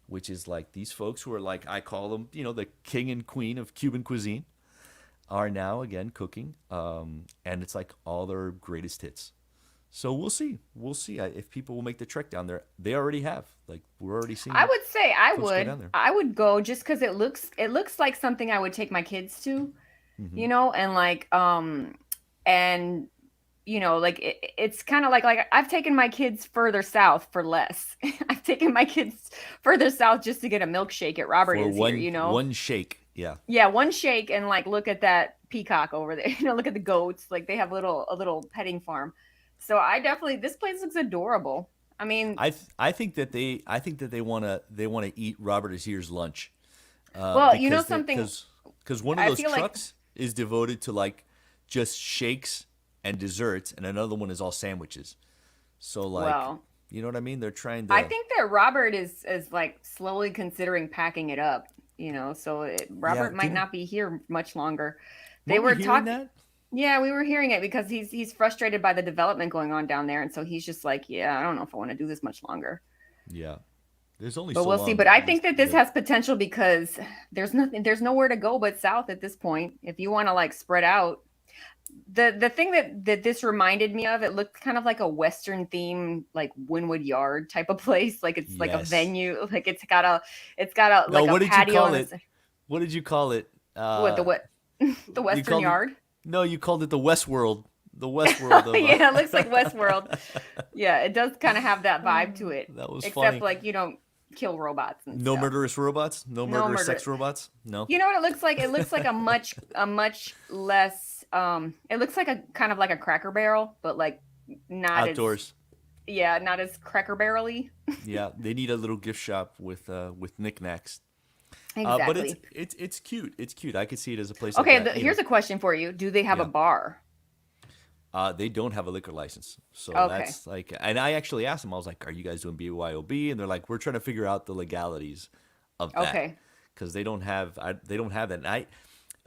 which is like these folks who are like, I call them, the king and queen of Cuban cuisine, are now again cooking, and it's like all their greatest hits. So we'll see. We'll see if people will make the trek down there. They already have. Like we're already seeing. I would say folks go down there. I would go just because it looks like something I would take my kids to, Hmm. and like and like it's kind of like I've taken my kids further south for less. I've taken my kids further south just to get a milkshake at Robert For is here. one shake. Yeah. Yeah, one shake and like look at that peacock over there. Look at the goats. Like they have a little petting farm. So I definitely this place looks adorable. I mean, I think that they wanna eat Robert Azir's lunch. well, something Because one of I those feel like trucks is devoted to like just shakes and desserts, and another one is all sandwiches. So like, well, you know what I mean? They're trying I to. think that Robert is like slowly considering packing it up, so Yeah, Robert might not be here much longer. They weren't we were hearing talking. that? Yeah, we were hearing it because he's frustrated by the development going on down there, and so he's just like, yeah, I don't know if I want to do this much longer. Yeah. There's only But so we'll see. long. But I think that this has potential because there's nowhere to go but south at this point. If you want to like spread out, the thing that this reminded me of, it looked kind of like a Western theme, like Wynwood Yard type of place. Like it's like a Yes. venue, like it's got a No, like a what did you patio call and it? What did you call it? what the You Western called it. Yard. No, you called it the Westworld. The Westworld of. Yeah, it looks like Westworld. Yeah, it does kind of have that vibe to it. That was Except funny. like you don't kill robots and No stuff. murderous robots. No No murderous murder. sex robots. No. You know what it looks like? It looks like a much less it looks like a kind of like a Cracker Barrel, but like not Outdoors. not as Cracker Barrel-y. Yeah, they need a little gift shop with knickknacks. But Exactly. it's cute. It's cute. I could see it as a place Okay, like that. here's a question for you. Do they have a Yeah. bar? They don't have a liquor license, so Okay. that's like. And I actually asked them. I was like, "Are you guys doing BYOB?" And they're like, "We're trying to figure out the legalities of that Okay. because they don't have that." And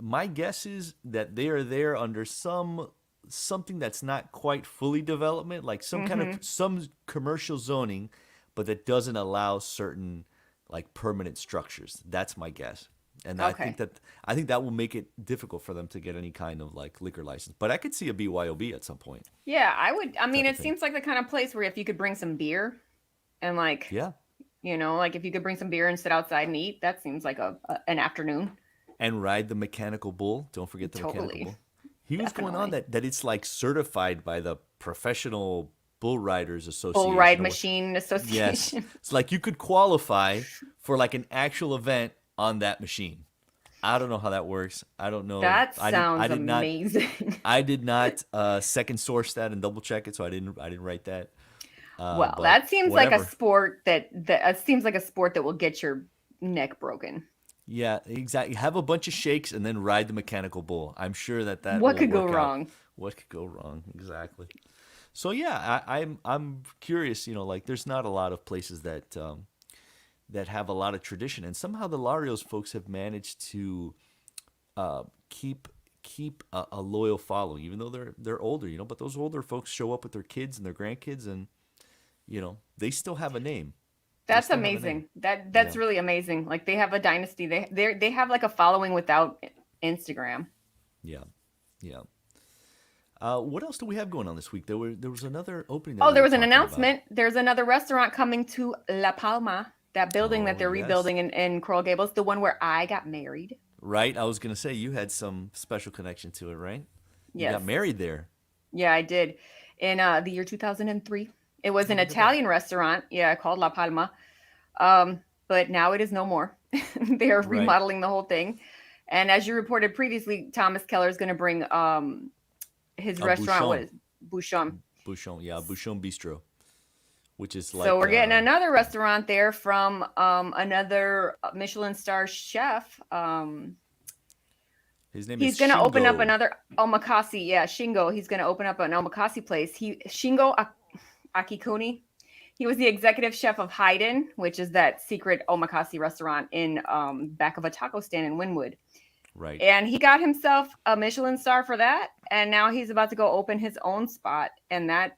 my guess is that they are there under something that's not quite fully development, like some kind of some commercial zoning, but that doesn't allow certain like permanent structures. That's my guess. And Okay. I think that will make it difficult for them to get any kind of like liquor license. But I could see a BYOB at some point. Yeah, I would. I mean, Type of it thing. seems like the kind of place where if you could bring some beer and like, Yeah. like if you could bring some beer and sit outside and eat, that seems like an afternoon. And ride the mechanical bull. Don't forget the Totally. mechanical bull. He was going on Definitely. that it's like certified by the Professional Bull Riders Association. Bull Ride or what- Machine Yes. Association. It's like you could qualify for like an actual event on that machine. I don't know how that works. I don't know. That sounds I did not. amazing. I did not second source that and double check it, so I didn't write that. Well, But that seems like a whatever. sport that seems like a sport that will get your neck broken. Yeah, exactly. Have a bunch of shakes and then ride the mechanical bull. I'm sure that What will could go work out. wrong? What could go wrong? Exactly. So yeah, I'm curious. Like there's not a lot of places that that have a lot of tradition, and somehow the Larios folks have managed to keep a loyal following, even though they're older. But those older folks show up with their kids and their grandkids, and they still have a name. That's still have a name. amazing. That's Yeah. really amazing. Like they have a dynasty. They have like a following without Instagram. Yeah, yeah. What else do we have going on this week? There was another opening. That Oh, we there were was an talking about. announcement. There's another restaurant coming to La Palma. That building that Oh, they're yes. rebuilding in Coral Gables, the one where I got married. Right? I was gonna say you had some special connection to it, right? You Yes. got married there. Yeah, I did. In the year 2003. It was an Look at that. Italian restaurant, yeah, called La Palma. But now it is no more. They're Right. remodeling the whole thing. And as you reported previously, Thomas Keller is going to bring his A restaurant Bouchon. was Bouchon. Bouchon, yeah, Bouchon Bistro, which is like. So we're getting another restaurant there from another Michelin star chef. His name He's is going to open up Shingo. another omakase. Yeah, Shingo. He's going to open up an omakase place. Shingo Akikuni. He was the executive chef of Haydn, which is that secret omakase restaurant in back of a taco stand in Wynwood. Right. And he got himself a Michelin star for that. And now he's about to go open his own spot in that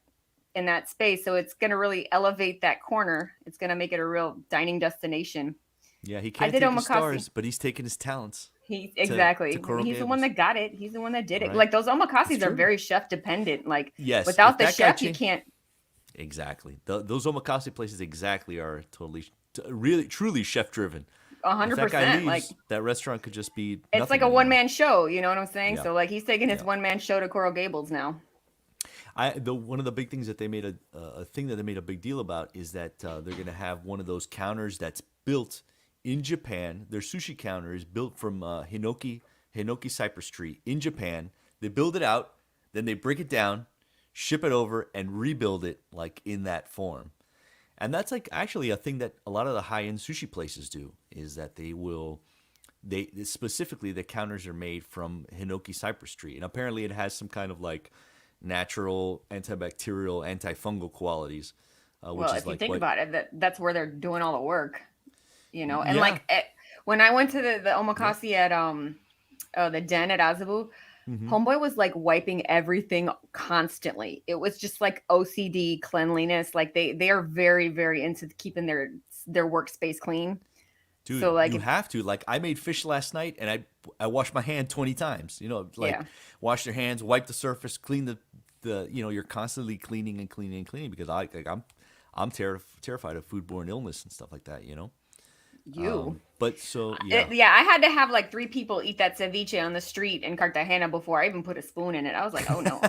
space. So it's going to really elevate that corner. It's going to make it a real dining destination. Yeah, he I can't did take his omakase. stars, but he's taking his talents. Exactly. To Coral He's the Gables. one that got it. He's the one that did it. Right. Like those It's omakases are true. very chef dependent. Like Yes, without if the that guy chef, you can't. Exactly. Those omakase places exactly are totally, really, truly chef driven. If that guy 100%. leaves, Like that restaurant could just be it's nothing like a anymore. one man show. You know what I'm saying? Yeah. So like he's taking his Yeah. one man show to Coral Gables now. One of the big things that they made a thing that they made a big deal about is that they're going to have one of those counters that's built in Japan. Their sushi counter is built from Hinoki cypress tree in Japan. They build it out, then they break it down, ship it over, and rebuild it like in that form. And that's like actually a thing that a lot of the high end sushi places do, is that they specifically the counters are made from Hinoki cypress tree, and apparently it has some kind of like natural antibacterial, antifungal qualities. Which Well, is if you like think what, about it, that's where they're doing all the work. You know, and Yeah. like when I went to the omakase at the den at Azabu, Mm-hmm. Homeboy was like wiping everything constantly. It was just like OCD cleanliness. Like they are very, very into keeping their workspace clean. Dude, So like you have to. Like I made fish last night, and I washed my hand 20 times. You know, like Yeah. wash your hands, wipe the surface, clean the you're constantly cleaning and cleaning and cleaning, because I'm terrified of foodborne illness and stuff like that. You know. But so yeah. I had to have like 3 people eat that ceviche on the street in Cartagena before I even put a spoon in it. I was like, oh no,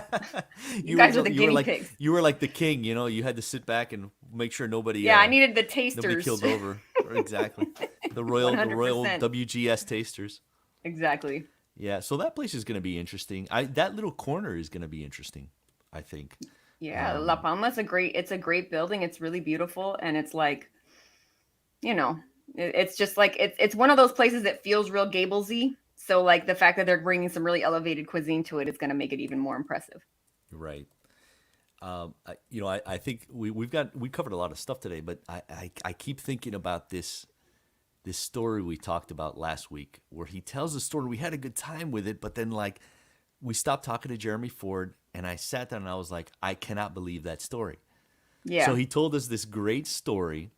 you guys are the guinea pigs. You were like the king, you know. You had to sit back and make sure nobody. Yeah, I needed the nobody tasters. killed over. Exactly. The royal 100%. WGS tasters. Exactly. Yeah, so that place is going to be interesting. That little corner is going to be interesting, I think. Yeah, La Palma's a great building. It's really beautiful, and it's like, you know, it's just like it's one of those places that feels real Gablesy. So like the fact that they're bringing some really elevated cuisine to it is going to make it even more impressive. Right. I think we covered a lot of stuff today, but I keep thinking about this story we talked about last week, where he tells the story. We had a good time with it, but then like we stopped talking to Jeremy Ford, and I sat down and I was like, I cannot believe that story. Yeah. So he told us this great story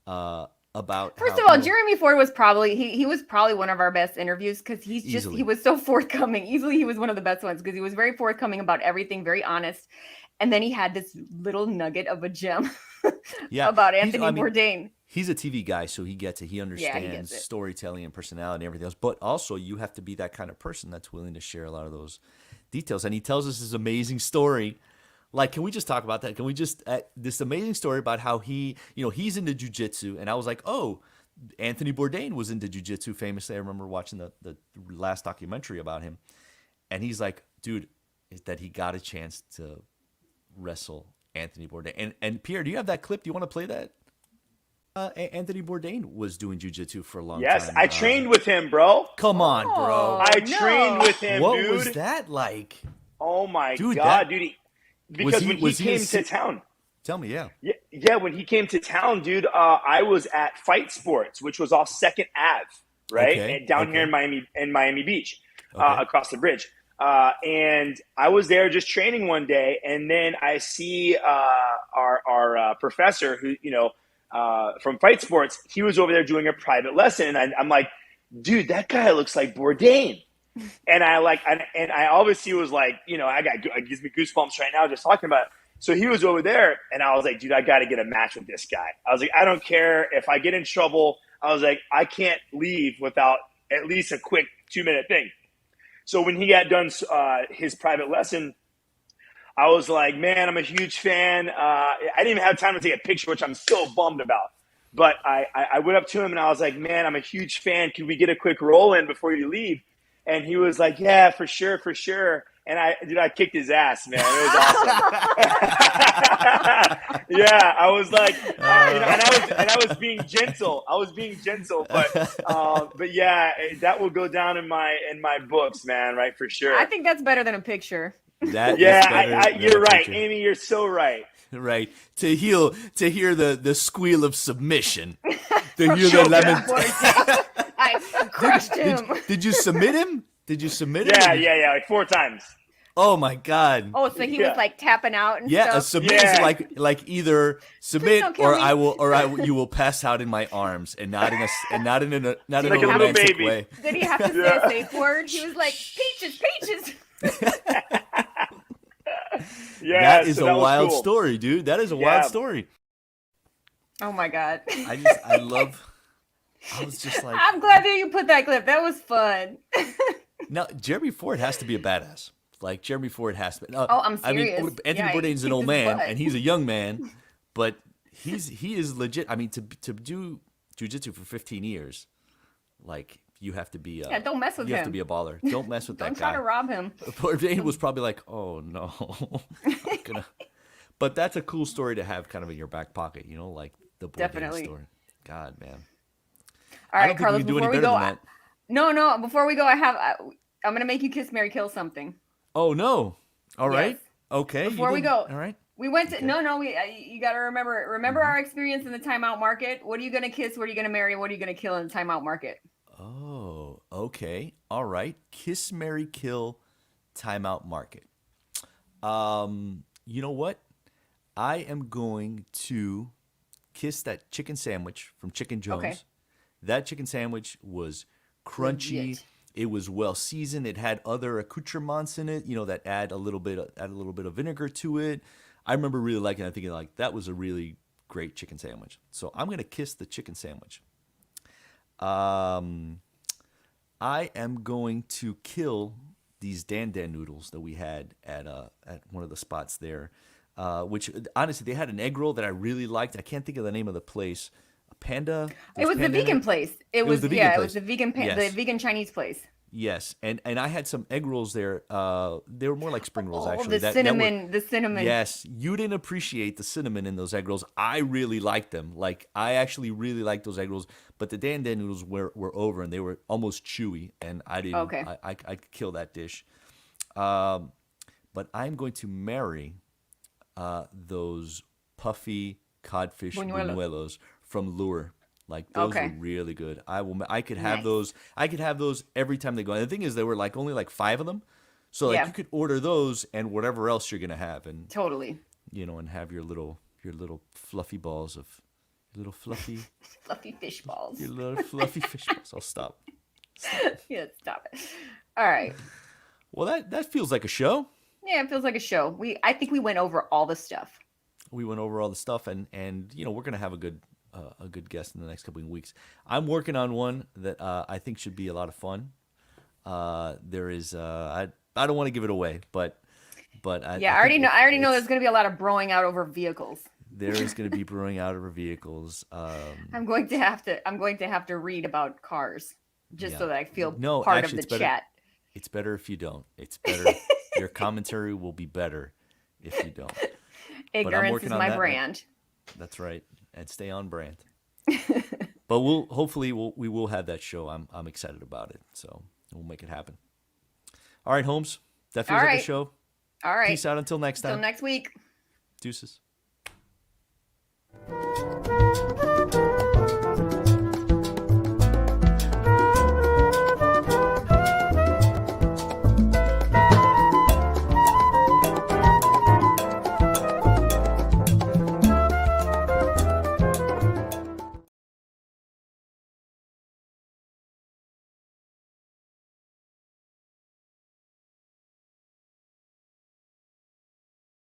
about. First of all, Jeremy Ford was probably he was probably one of our best interviews, because he was so forthcoming. Easily, he was one of the best ones because he was very forthcoming about everything, very honest. And then he had this little nugget of a gem about Anthony Bourdain. He's a TV guy, so he gets it. He understands storytelling and personality and everything else. But also, you have to be that kind of person that's willing to share a lot of those details. And he tells us this amazing story. Like, can we just talk about that? Can we just this amazing story about how he's into jiu-jitsu, and I was like, oh, Anthony Bourdain was into jiu-jitsu famously. I remember watching the last documentary about him, and he's like, dude, that he got a chance to wrestle Anthony Bourdain. And Pierre, do you have that clip? Do you want to play that? Anthony Bourdain was doing jiu-jitsu for a long time. Yes, I trained with him, bro. Come on, bro. I trained with him, what dude. What was that like? Oh my God, dude. Because when he came to town. Tell me, yeah. Yeah, when he came to town, dude, I was at Fight Sports, which was off 2nd Ave, right? Okay, and down here in Miami Beach, Okay. across the bridge. And I was there just training one day, and then I see our professor who, from Fight Sports, he was over there doing a private lesson. And I'm like, dude, that guy looks like Bourdain. And I obviously was like, it gives me goosebumps right now just talking about it. So he was over there, and I was like, dude, I got to get a match with this guy. I was like, I don't care if I get in trouble. I was like, I can't leave without at least a quick 2-minute thing. So when he got done his private lesson, I was like, man, I'm a huge fan. I didn't even have time to take a picture, which I'm so bummed about. But I went up to him, and I was like, man, I'm a huge fan. Can we get a quick roll in before you leave? And he was like, yeah, for sure. And I kicked his ass, man. It was awesome. Yeah, I was like, and I was being gentle. But yeah, that will go down in my books, man, right, for sure. I think that's better than a picture. You're right, picture. Amy. You're so right. Right, to hear the squeal of submission, to hear the lemon. I crushed him. Did you submit him? Did you submit him? Yeah, like 4 times. Oh my God. Oh, so he Yeah. was like tapping out and Yeah, a stuff. submit Yeah. is like either submit don't kill or me. you will pass out in my arms and not in a not in a not in Like a a little romantic baby. way. Did he have to say a safe word? He was like, peaches, peaches. Yeah, That is so a that was wild cool. story, dude. That is a Yeah. wild story. Oh my God. I was just like, I'm glad that you put that clip. That was fun. now Jeremy Ford has to be a badass. Like Jeremy Ford has to be. Oh, I'm serious. I mean, Anthony Yeah, he Bourdain's an kicked old his man butt. and he's a young man, but he is legit. I mean, to do jujitsu for 15 years, like you have to be. Yeah, don't mess with You have him. to be a baller. Don't mess with that Don't guy. try to rob him. Bourdain was probably like, "Oh no, I'm gonna." But that's a cool story to have kind of in your back pocket, you know, like the Bourdain Definitely. story. God, man. All I right, don't Carlos, think we can do before any we better go, than that. no, before we go, I'm going to make you kiss, Mary, kill something. Oh no! All right, Yes. okay. you Before we didn't- go, all right. we went to, Okay. you got to remember our experience in the timeout market. What are you going to kiss? What are you going to marry? What are you going to kill in the timeout market? Oh, okay. All right. Kiss, marry, kill, timeout market. You know what? I am going to kiss that chicken sandwich from Chicken Jones. Okay. That chicken sandwich was crunchy. Legit. It was well seasoned. It had other accoutrements in it, you know, that add a little bit of vinegar to it. I remember really liking it. I thinking like that was a really great chicken sandwich. So I'm gonna kiss the chicken sandwich. I am going to kill these Dan Dan noodles that we had at one of the spots there. Which honestly, they had an egg roll that I really liked. I can't think of the name of the place. Panda. It was the Panda in vegan it? place. It was the vegan It place. was the vegan, the Yes. vegan Chinese place. Yes, and I had some egg rolls there. They were more like spring rolls, Oh, actually. the cinnamon. Yes, you didn't appreciate the cinnamon in those egg rolls. I really liked them. Like I actually really liked those egg rolls. But the Dan Dan noodles were over, and they were almost chewy, and I didn't. Okay. I could kill that dish. But I'm going to marry those puffy codfish Buñuelos. buñuelos from Lure. Like those Okay. were really good. I could have Nice. those. I could have those every time they go. And the thing is, there were like only like 5 of them, so like Yeah. you could order those and whatever else you're gonna have, and Totally. you know, and have your little fluffy balls of little fluffy Fluffy fish balls. your little fluffy fish balls. I'll stop. Yeah, stop it. All right. Well, that feels like a show. Yeah, it feels like a show. I think we went over all the stuff. We went over all the stuff, and you know, we're gonna have a good guest in the next couple of weeks. I'm working on one that I think should be a lot of fun. There is I don't want to give it away, but I already know there's going to be a lot of broing out over vehicles. there is going to be brewing out over vehicles. I'm going to have to read about cars just Yeah. so that I feel No, part actually, of it's the better- chat. It's better if you don't. It's better. Your commentary will be better if you don't. Ignorance is working on my that. brand. That's right, and stay on brand. But hopefully we will have that show. I'm excited about it, so we'll make it happen. All right, Holmes. That feels All like a right. show. All right. Peace out until next Until time. next week. Deuces.